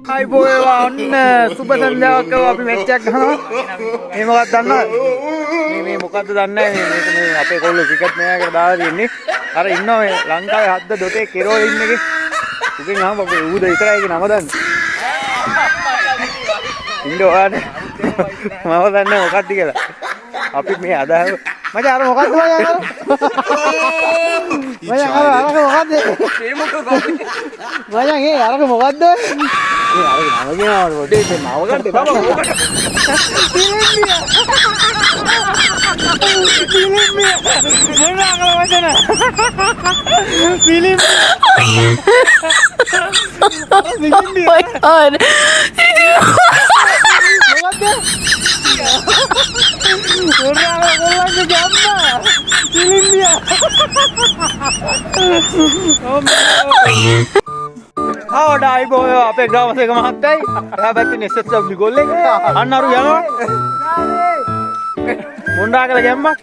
Hai boy on සුබ සන්ධ්‍යාවක් අපි match එකක් ගහනවා. මේ මොකක්ද දන්නවද? මේ මොකක්ද දන්නේ නැහැ. මේ අපේ කොල්ලෝ ක්‍රිකට් මේකට දාලා තියන්නේ. අර ඉන්නවා මේ ලංකාවේ හද්ද දොටේ කෙරෝල් ඉන්න එකේ. උගෙන් අහම අපේ ඌද විතරයි ඒක නම දන්නේ. ඉන්ඩෝවානේ. මම දන්නේ මොකක්ද කියලා. අපි මේ අදහව මචං අර මොකක්ද මචං අරක මොකක්ද? මේ මොකක්ද? මචං ඒ අරක මොකක්ද? මේ අරක නම කියනවාද පොඩි ඉතින් නම ගන්න එපා මොකක්ද? පිලිම්බිය මොනවා වචන? පිලිම්බිය Oh my god. ආඩයි බෝයෝ අපේ ග්‍රාමසේක මහත්තයයි එහා පැත්තේ SSW ගෝල් එක අන්න අරු යනවා මොණ්ඩා කරලා ගැම්මක්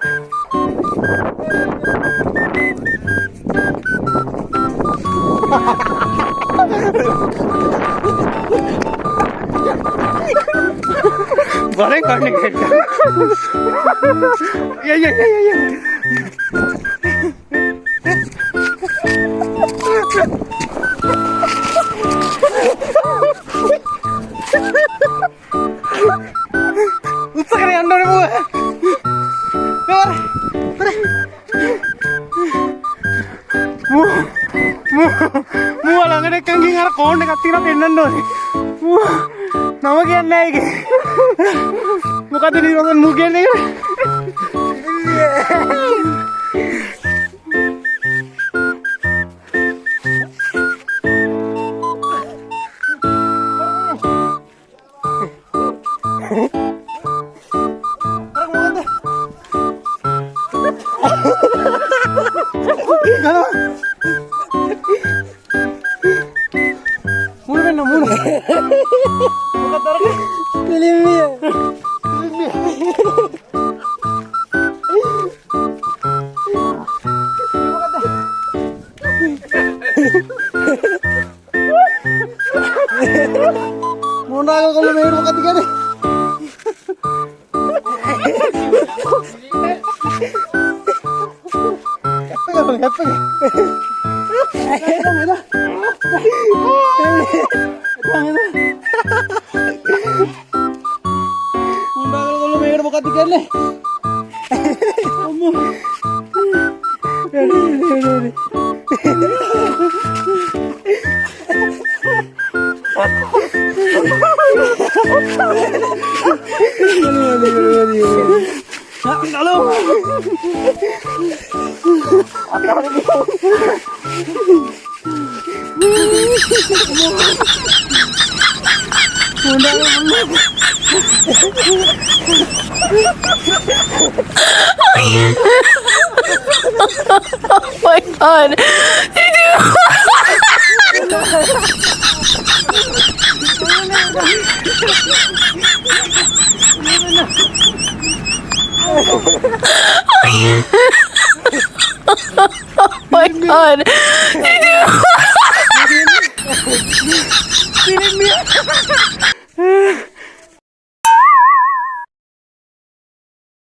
Bareng kan nih ya Usah kali anda nih bu Mualang ada kangking arah kon dekat tirap enan dong nama kian naik muka tuh di nonton mungkin nih Muna ako kalau mayroon mo katigan eh. Kapag. Muna ako kalau mayroon mo katigan eh. Oh my god. Oh my god.